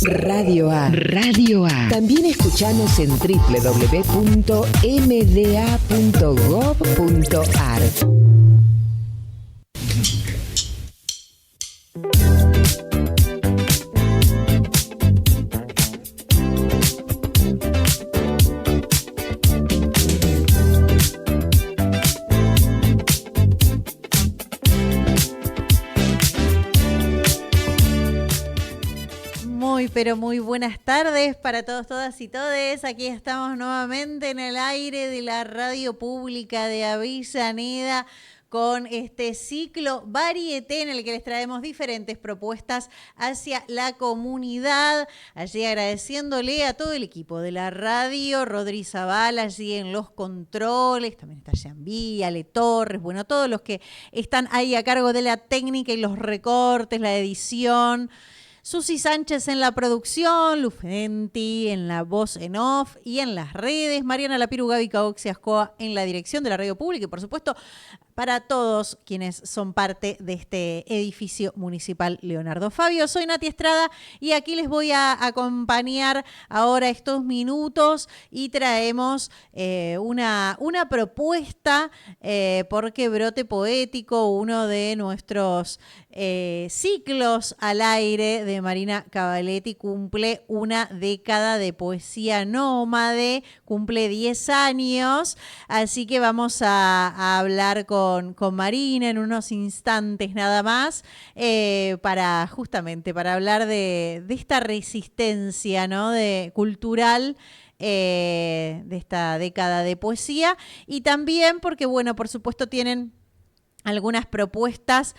Radio A. Radio A. También escuchanos en www.mda.gov.ar. Pero muy buenas tardes para todos, todas y todes. Aquí estamos nuevamente en el aire de la radio pública de Avellaneda con este ciclo Varieté en el que les traemos diferentes propuestas hacia la comunidad. Allí agradeciéndole a todo el equipo de la radio, Rodri Zavala allí en los controles, también está Jean-Bí, Ale Torres, bueno, todos los que están ahí a cargo de la técnica y los recortes, la edición. Susi Sánchez en la producción, Lufenti en la voz en off y en las redes, Mariana Lapiru, Gaby Caoxiascoa en la dirección de la radio pública y por supuesto para todos quienes son parte de este edificio municipal Leonardo Fabio. Soy Nati Estrada y aquí les voy a acompañar ahora estos minutos y traemos una propuesta porque Brote Poético, uno de nuestros ciclos al aire de Marina Cavaletti, cumple una década de poesía nómade, cumple 10 años, así que vamos a hablar con Marina en unos instantes nada más, para hablar de esta resistencia, ¿no? cultural de esta década de poesía y también porque, bueno, por supuesto tienen algunas propuestas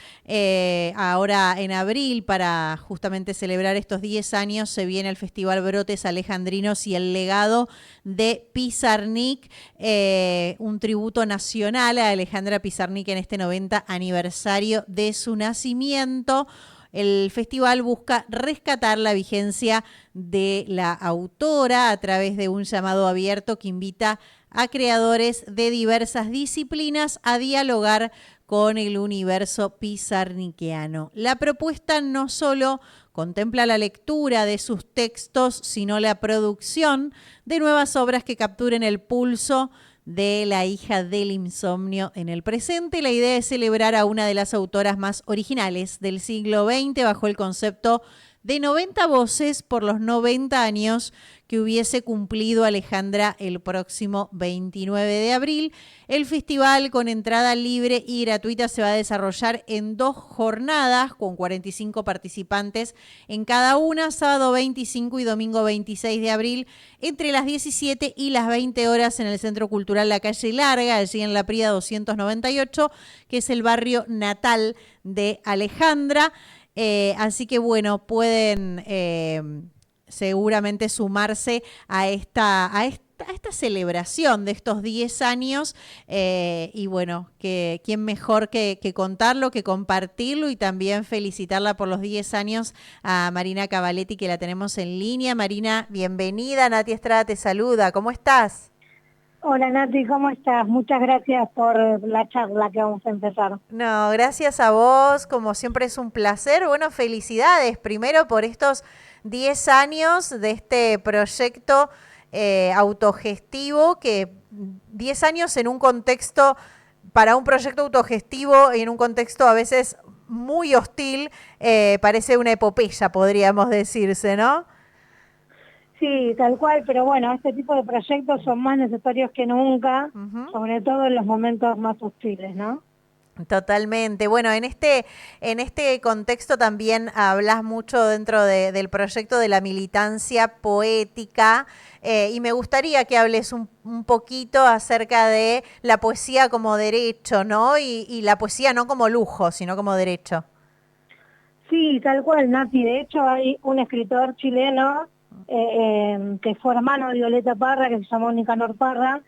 ahora en abril para justamente celebrar estos 10 años. Se viene el Festival Brotes Alejandrinos y el legado de Pizarnik, un tributo nacional a Alejandra Pizarnik en este 90 aniversario de su nacimiento. El festival busca rescatar la vigencia de la autora a través de un llamado abierto que invita a creadores de diversas disciplinas a dialogar con el universo pizarniquiano. La propuesta no solo contempla la lectura de sus textos, sino la producción de nuevas obras que capturen el pulso de la hija del insomnio en el presente. La idea es celebrar a una de las autoras más originales del siglo XX bajo el concepto de 90 voces por los 90 años que hubiese cumplido Alejandra el próximo 29 de abril. El festival, con entrada libre y gratuita, se va a desarrollar en 2 jornadas con 45 participantes en cada una, sábado 25 y domingo 26 de abril, entre las 17 y las 20 horas en el Centro Cultural La Calle Larga, allí en La Prida 298, que es el barrio natal de Alejandra. Así que bueno, pueden seguramente sumarse a esta celebración de estos 10 años y bueno, que quién mejor que contarlo, que compartirlo y también felicitarla por los 10 años a Marina Cavaletti, que la tenemos en línea. Marina, bienvenida. Nati Estrada te saluda. ¿Cómo estás? Hola Nati, ¿cómo estás? Muchas gracias por la charla que vamos a empezar. No, gracias a vos, como siempre es un placer. Bueno, felicidades primero por estos 10 años de este proyecto autogestivo, que 10 años en un contexto, para un proyecto autogestivo en un contexto a veces muy hostil, parece una epopeya, podríamos decirse, ¿no? Sí, tal cual, pero bueno, este tipo de proyectos son más necesarios que nunca, sobre todo en los momentos más hostiles, ¿no? Totalmente. Bueno, en este contexto también hablas mucho dentro del proyecto de la militancia poética y me gustaría que hables un poquito acerca de la poesía como derecho, ¿no? Y la poesía no como lujo, sino como derecho. Sí, tal cual, Nati. De hecho, hay un escritor chileno que fue hermano de Violeta Parra, que se llamó Nicanor Parra,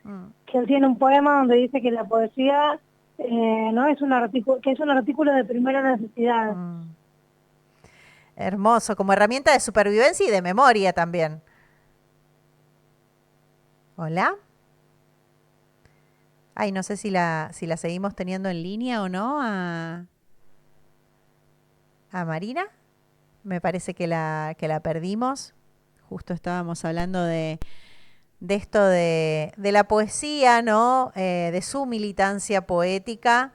que él tiene un poema donde dice que la poesía no es que es un artículo de primera necesidad. Hermoso, como herramienta de supervivencia y de memoria también. ¿Hola? Ay, no sé si la seguimos teniendo en línea o no a Marina. me parece que la perdimos. Justo estábamos hablando de esto de la poesía, ¿no? De su militancia poética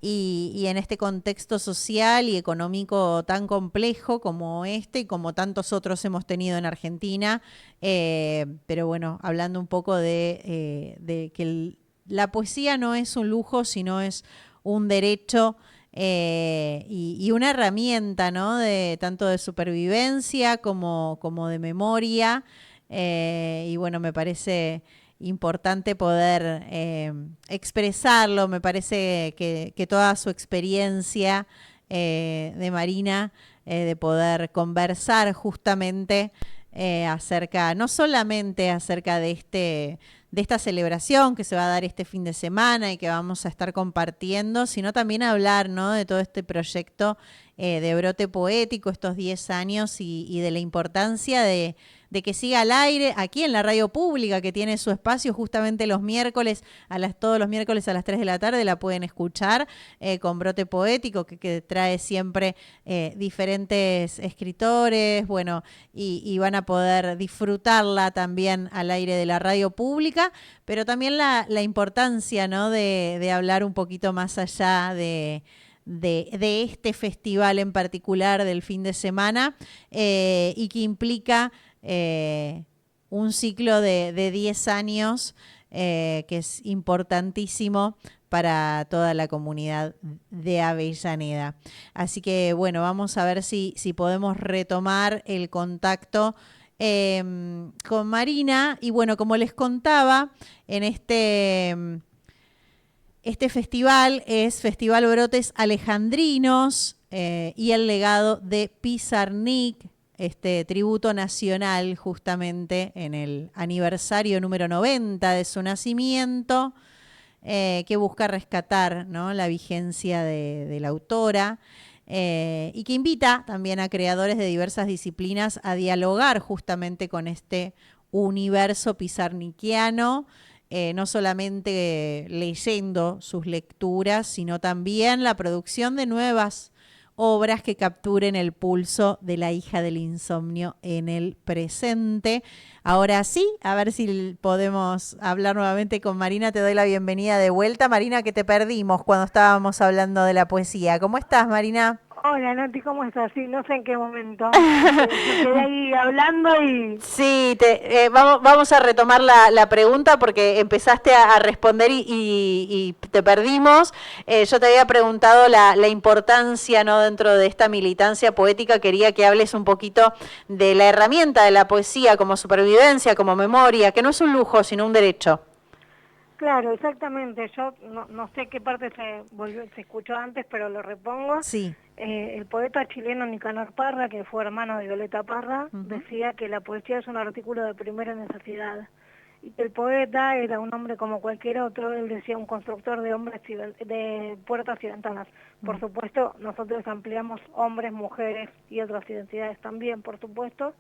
y en este contexto social y económico tan complejo como este y como tantos otros hemos tenido en Argentina. Pero bueno, hablando un poco de que la poesía no es un lujo, sino es un derecho y una herramienta, ¿no? De tanto de supervivencia como de memoria. Y bueno, me parece importante poder expresarlo. Me parece que toda su experiencia de Marina, de poder conversar justamente acerca, no solamente acerca de esta celebración que se va a dar este fin de semana y que vamos a estar compartiendo, sino también hablar, ¿no? De todo este proyecto de Brote Poético, estos 10 años y de la importancia de que siga al aire aquí en la radio pública, que tiene su espacio justamente los miércoles, todos los miércoles a las 3 de la tarde la pueden escuchar con Brote Poético, que trae siempre diferentes escritores, bueno, y van a poder disfrutarla también al aire de la radio pública, pero también la importancia, ¿no? de hablar un poquito más allá de este festival en particular del fin de semana y que implica un ciclo de 10 años que es importantísimo para toda la comunidad de Avellaneda. Así que bueno, vamos a ver si podemos retomar el contacto con Marina. Y bueno, como les contaba, en este festival es Festival Brotes Alejandrinos y el legado de Pizarnik, este tributo nacional justamente en el aniversario número 90 de su nacimiento, que busca rescatar, ¿no? La vigencia de la autora y que invita también a creadores de diversas disciplinas a dialogar justamente con este universo pizarnikiano, no solamente leyendo sus lecturas, sino también la producción de nuevas obras que capturen el pulso de la hija del insomnio en el presente. Ahora sí, a ver si podemos hablar nuevamente con Marina. Te doy la bienvenida de vuelta. Marina, que te perdimos cuando estábamos hablando de la poesía. ¿Cómo estás, Marina? Hola Nati, ¿cómo estás? Sí, no sé en qué momento. Me quedé ahí hablando y... Sí, vamos a retomar la pregunta porque empezaste a responder y te perdimos. Yo te había preguntado la importancia, ¿no? Dentro de esta militancia poética. Quería que hables un poquito de la herramienta de la poesía como supervivencia, como memoria, que no es un lujo, sino un derecho. Claro, exactamente. Yo no sé qué parte se escuchó antes, pero lo repongo. Sí. El poeta chileno Nicanor Parra, que fue hermano de Violeta Parra, decía que la poesía es un artículo de primera necesidad. Y que el poeta era un hombre como cualquier otro, él decía un constructor de puertas y ventanas. Por supuesto, nosotros ampliamos hombres, mujeres y otras identidades también, por supuesto.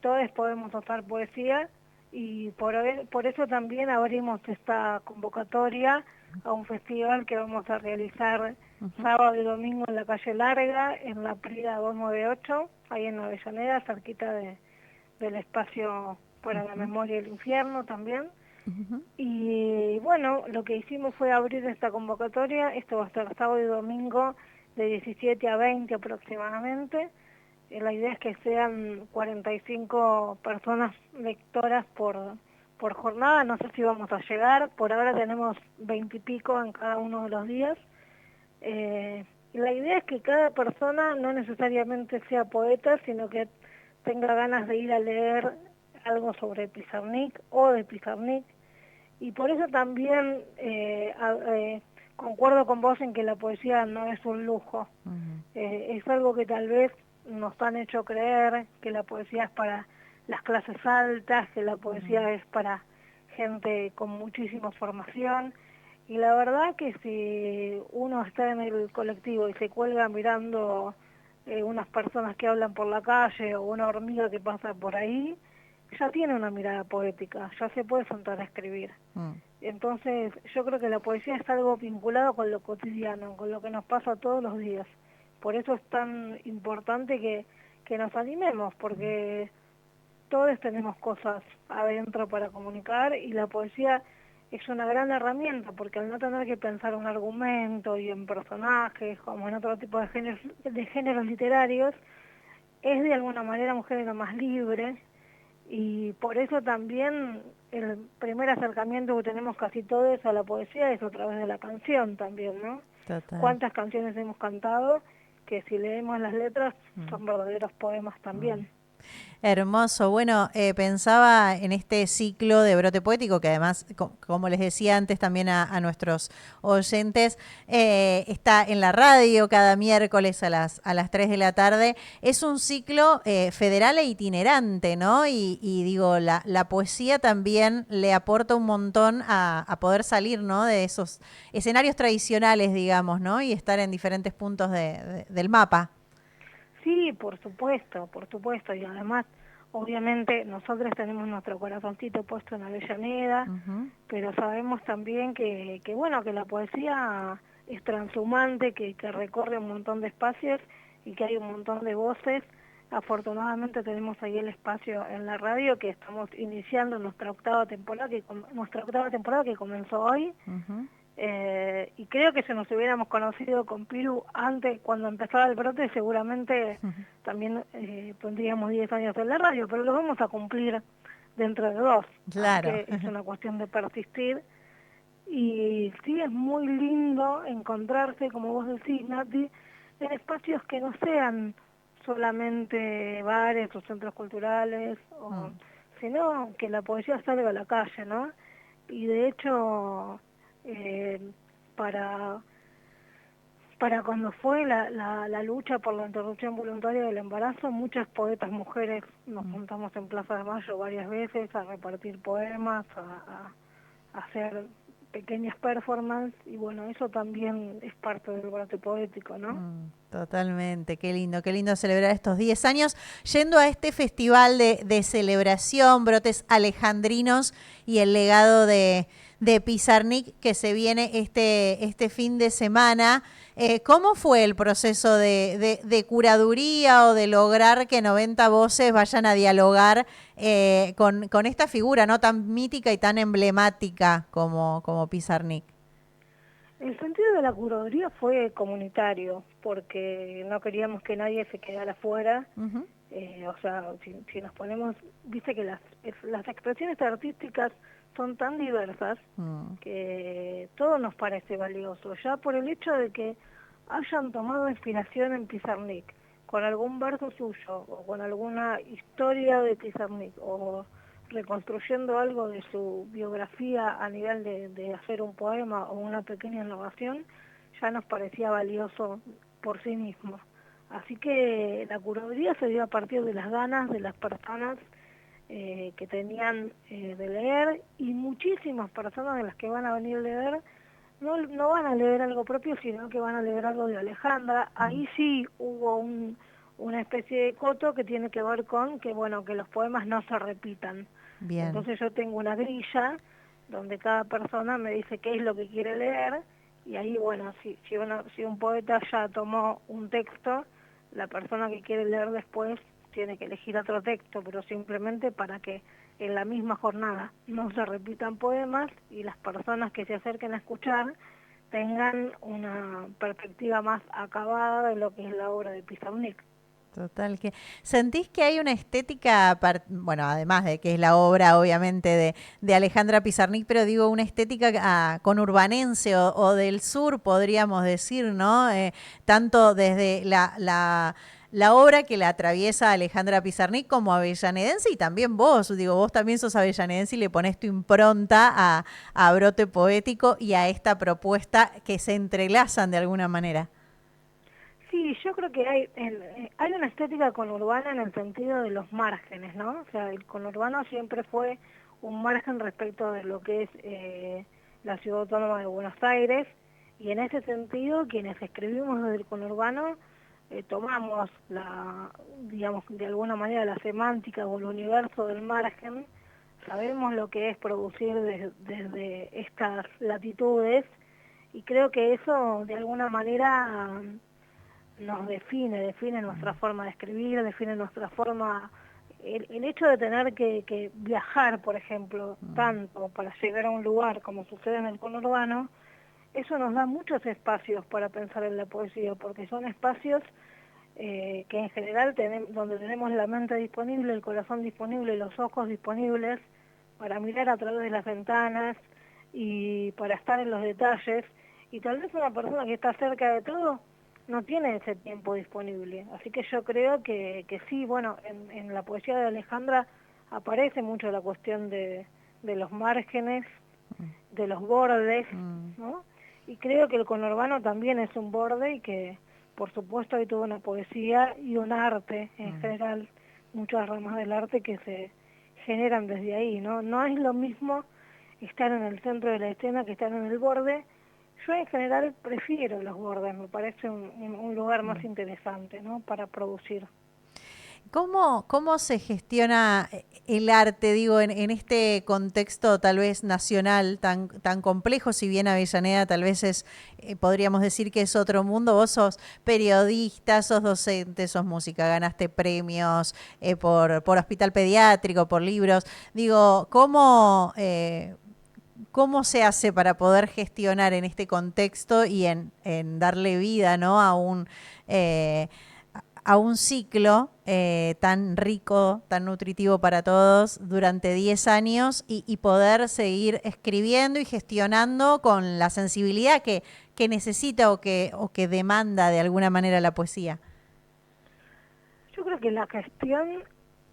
Todos podemos hacer poesía. Y por eso también abrimos esta convocatoria a un festival que vamos a realizar sábado y domingo en la calle Larga, en la Prida 298, ahí en Avellaneda, cerquita del espacio para la memoria y el infierno también. Y bueno, lo que hicimos fue abrir esta convocatoria. Esto va a ser sábado y domingo de 17 a 20 aproximadamente. La idea es que sean 45 personas lectoras por jornada. No sé si vamos a llegar. Por ahora tenemos 20 y pico en cada uno de los días. Y la idea es que cada persona no necesariamente sea poeta, sino que tenga ganas de ir a leer algo sobre Pizarnik o de Pizarnik. Y por eso también concuerdo con vos en que la poesía no es un lujo. Es algo que tal vez nos han hecho creer, que la poesía es para las clases altas, que la poesía es para gente con muchísima formación. Y la verdad que si uno está en el colectivo y se cuelga mirando unas personas que hablan por la calle o una hormiga que pasa por ahí, ya tiene una mirada poética, ya se puede sentar a escribir. Entonces yo creo que la poesía es algo vinculado con lo cotidiano, con lo que nos pasa todos los días. Por eso es tan importante que nos animemos, porque todos tenemos cosas adentro para comunicar y la poesía es una gran herramienta, porque al no tener que pensar un argumento y en personajes, como en otro tipo de géneros literarios, es de alguna manera un género más libre, y por eso también el primer acercamiento que tenemos casi todos a la poesía es a través de la canción también, ¿no? Total. ¿Cuántas canciones hemos cantado que si leemos las letras son verdaderos poemas también? Hermoso. Bueno, pensaba en este ciclo de brote poético que además, como les decía antes también a nuestros oyentes, está en la radio cada miércoles a las 3 de la tarde. Es un ciclo federal e itinerante, ¿no? Y digo, la poesía también le aporta un montón a poder salir, ¿no? De esos escenarios tradicionales, digamos, ¿no? Y estar en diferentes puntos del mapa. Sí, por supuesto, y además, obviamente, nosotros tenemos nuestro corazoncito puesto en Avellaneda, pero sabemos también que bueno, que la poesía es transhumante, que recorre un montón de espacios y que hay un montón de voces. Afortunadamente tenemos ahí el espacio en la radio, que estamos iniciando nuestra octava temporada, que comenzó hoy. Y creo que si nos hubiéramos conocido con Piru antes, cuando empezaba el brote, seguramente también tendríamos 10 años en la radio, pero lo vamos a cumplir dentro de 2. Claro. Así que es una cuestión de persistir. Y sí, es muy lindo encontrarse, como vos decís, Nati, en espacios que no sean solamente bares o centros culturales, sino que la poesía salga a la calle, ¿no? Y de hecho, eh, para cuando fue la lucha por la interrupción voluntaria del embarazo, muchas poetas mujeres nos juntamos en Plaza de Mayo varias veces a repartir poemas, a hacer pequeñas performances, y bueno, eso también es parte del brote poético, ¿no? Totalmente, qué lindo celebrar estos 10 años, yendo a este festival de celebración, brotes alejandrinos y el legado de Pizarnik que se viene este fin de semana. ¿Cómo fue el proceso de curaduría o de lograr que 90 voces vayan a dialogar con esta figura, ¿no?, tan mítica y tan emblemática como Pizarnik? El sentido de la curaduría fue comunitario, porque no queríamos que nadie se quedara fuera. O sea, si nos ponemos, viste que las expresiones artísticas son tan diversas que todo nos parece valioso, ya por el hecho de que hayan tomado inspiración en Pizarnik, con algún verso suyo, o con alguna historia de Pizarnik, o reconstruyendo algo de su biografía a nivel de hacer un poema o una pequeña innovación, ya nos parecía valioso por sí mismo. Así que la curaduría se dio a partir de las ganas de las personas que tenían de leer, y muchísimas personas de las que van a venir a leer no van a leer algo propio, sino que van a leer algo de Alejandra. Ahí sí hubo una especie de coto que tiene que ver con que, bueno, que los poemas no se repitan. Bien. Entonces yo tengo una grilla donde cada persona me dice qué es lo que quiere leer, y ahí, bueno, si un poeta ya tomó un texto, la persona que quiere leer después tiene que elegir otro texto, pero simplemente para que en la misma jornada no se repitan poemas y las personas que se acerquen a escuchar tengan una perspectiva más acabada de lo que es la obra de Pizarnik. Total, que ¿sentís que hay una estética, bueno, además de que es la obra obviamente de Alejandra Pizarnik, pero digo una estética conurbanense o del sur, podríamos decir, ¿no? Tanto desde la obra que la atraviesa Alejandra Pizarnik como avellanedense, y también vos, digo, vos también sos avellanedense y le pones tu impronta a Brote Poético y a esta propuesta que se entrelazan de alguna manera. Sí, yo creo que hay una estética conurbana en el sentido de los márgenes, ¿no? O sea, el conurbano siempre fue un margen respecto de lo que es la ciudad autónoma de Buenos Aires, y en ese sentido quienes escribimos desde el conurbano tomamos digamos, de alguna manera la semántica o el universo del margen, sabemos lo que es producir desde estas latitudes, y creo que eso de alguna manera nos define nuestra forma de escribir, define nuestra forma. El hecho de tener que viajar, por ejemplo, tanto para llegar a un lugar como sucede en el conurbano, eso nos da muchos espacios para pensar en la poesía, porque son espacios que en general donde tenemos la mente disponible, el corazón disponible, los ojos disponibles para mirar a través de las ventanas y para estar en los detalles, y tal vez una persona que está cerca de todo no tiene ese tiempo disponible. Así que yo creo que sí, bueno, en la poesía de Alejandra aparece mucho la cuestión de los márgenes, de los bordes, ¿no? Y creo que el conurbano también es un borde y que, por supuesto, hay toda una poesía y un arte en general, muchas ramas del arte que se generan desde ahí, ¿no? No es lo mismo estar en el centro de la escena que estar en el borde. Yo en general prefiero los bordes, me parece un lugar más interesante, ¿no?, para producir. ¿Cómo se gestiona el arte, digo, en este contexto tal vez nacional tan complejo? Si bien Avellaneda tal vez es, podríamos decir que es otro mundo, vos sos periodista, sos docente, sos música, ganaste premios por Hospital Pediátrico, por libros. Digo, ¿cómo se hace para poder gestionar en este contexto y en darle vida, ¿no?, eh, a un ciclo tan rico, tan nutritivo para todos durante 10 años y poder seguir escribiendo y gestionando con la sensibilidad que necesita o que demanda de alguna manera la poesía? Yo creo que la gestión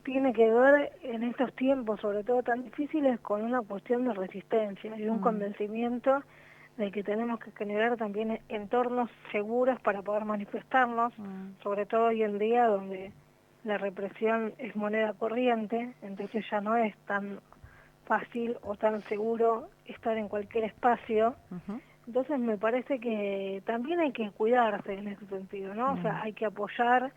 tiene que ver en estos tiempos, sobre todo tan difíciles, con una cuestión de resistencia y un convencimiento de que tenemos que generar también entornos seguros para poder manifestarnos, sobre todo hoy en día donde la represión es moneda corriente, entonces ya no es tan fácil o tan seguro estar en cualquier espacio. Entonces me parece que también hay que cuidarse en ese sentido, ¿no? O sea, hay que apoyar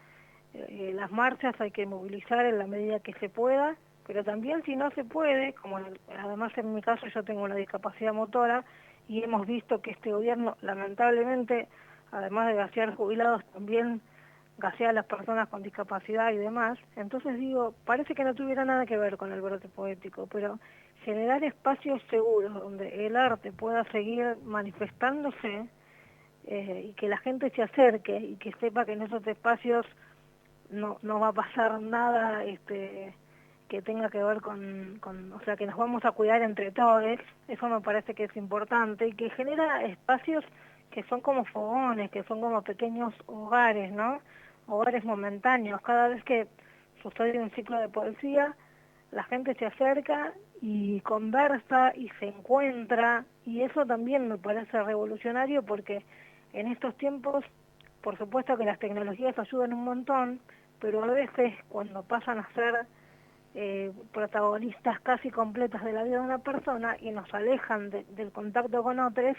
las marchas, hay que movilizar en la medida que se pueda, pero también si no se puede, como además en mi caso yo tengo una discapacidad motora y hemos visto que este gobierno lamentablemente, además de gasear jubilados, también gasea a las personas con discapacidad y demás. Entonces digo, parece que no tuviera nada que ver con el brote poético, pero generar espacios seguros donde el arte pueda seguir manifestándose y que la gente se acerque y que sepa que en esos espacios no va a pasar nada que tenga que ver o sea, que nos vamos a cuidar entre todos. Eso me parece que es importante y que genera espacios que son como fogones, que son como pequeños hogares, ¿no? Hogares momentáneos. Cada vez que sucede un ciclo de poesía, la gente se acerca y conversa y se encuentra, y eso también me parece revolucionario porque en estos tiempos, por supuesto que las tecnologías ayudan un montón, pero a veces cuando pasan a ser protagonistas casi completas de la vida de una persona y nos alejan del contacto con otros,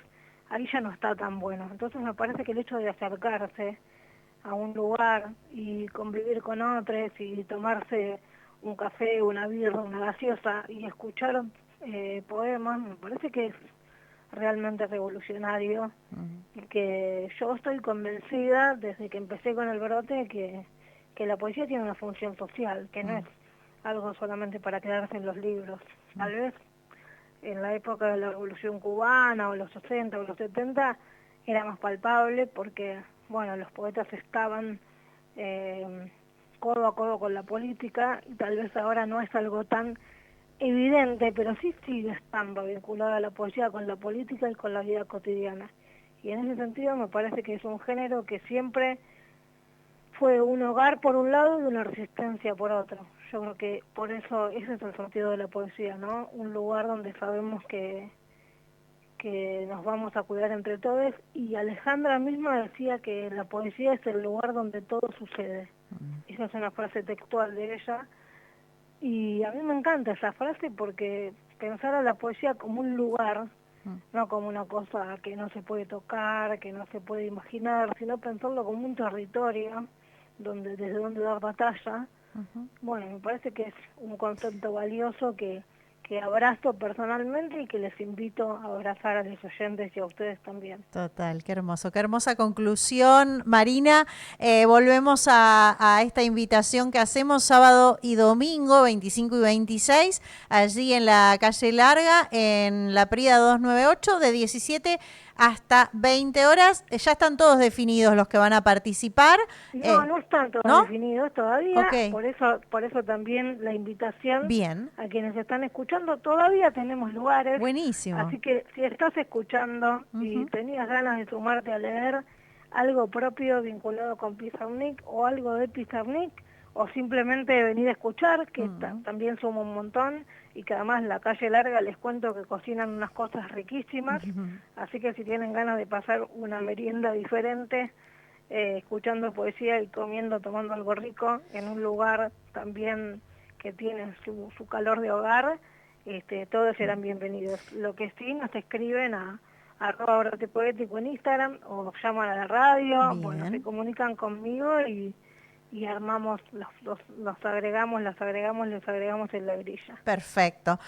ahí ya no está tan bueno. Entonces me parece que el hecho de acercarse a un lugar y convivir con otros y tomarse un café, una birra, una gaseosa y escuchar poemas, me parece que es realmente revolucionario y que yo estoy convencida desde que empecé con el brote que la poesía tiene una función social, que no es algo solamente para quedarse en los libros. Tal vez en la época de la Revolución Cubana o los 60 o los 70 era más palpable porque, bueno, los poetas estaban codo a codo con la política y tal vez ahora no es algo tan evidente, pero sí sigue estando vinculada la poesía con la política y con la vida cotidiana. Y en ese sentido me parece que es un género que siempre fue un hogar por un lado y una resistencia por otro. Yo creo que por eso ese es el sentido de la poesía, ¿no? Un lugar donde sabemos que nos vamos a cuidar entre todos, y Alejandra misma decía que la poesía es el lugar donde todo sucede. Esa es una frase textual de ella, y a mí me encanta esa frase porque pensar a la poesía como un lugar, no como una cosa que no se puede tocar, que no se puede imaginar, sino pensarlo como un territorio desde donde dar batalla. Bueno, me parece que es un concepto valioso que que abrazo personalmente y que les invito a abrazar a los oyentes y a ustedes también. Total, qué hermoso, qué hermosa conclusión, Marina. Volvemos a esta invitación que hacemos sábado y domingo, 25 y 26, allí en la calle Larga, en la Prida 298, de 17 hasta 20 horas. Ya están todos definidos los que van a participar. No están todos definidos todavía, okay. por eso también la invitación. Bien. A quienes están escuchando, todavía tenemos lugares. Buenísimo. Así que si estás escuchando y tenías ganas de sumarte a leer algo propio vinculado con Pizarnik o algo de Pizarnik, o simplemente venir a escuchar, que también suma un montón, y que además la calle Larga les cuento que cocinan unas cosas riquísimas, así que si tienen ganas de pasar una merienda diferente, escuchando poesía y tomando algo rico, en un lugar también que tiene su calor de hogar, todos serán bienvenidos. Lo que sí, nos escriben a @brote poético en Instagram, o llaman a la radio, bueno, se comunican conmigo y armamos, los agregamos en la grilla. Perfecto,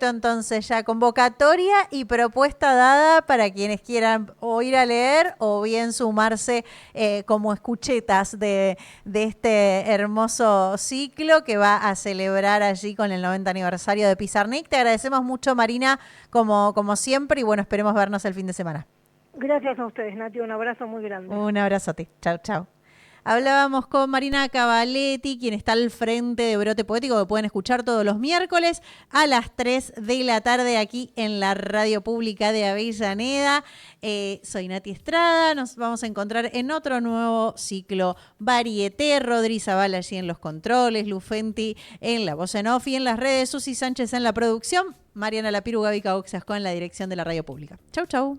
entonces ya convocatoria y propuesta dada para quienes quieran o ir a leer o bien sumarse como escuchetas de este hermoso ciclo que va a celebrar allí con el 90 aniversario de Pizarnik. Te agradecemos mucho, Marina, como siempre, y bueno, esperemos vernos el fin de semana. Gracias a ustedes, Nati, un abrazo muy grande. Un abrazote, chau. Hablábamos con Marina Cavaletti, quien está al frente de Brote Poético, que pueden escuchar todos los miércoles a las 3 de la tarde aquí en la Radio Pública de Avellaneda. Soy Nati Estrada, nos vamos a encontrar en otro nuevo ciclo varieté. Rodri Zavala allí en los controles, Lufenti en la voz en off y en las redes, Susi Sánchez en la producción, Mariana Lapiru, Gaby Cauxasco en la dirección de la Radio Pública. Chau.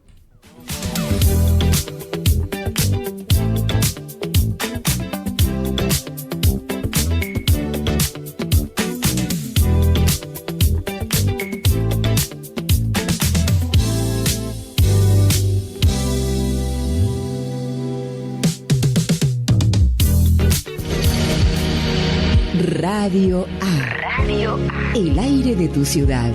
Radio A. El aire de tu ciudad.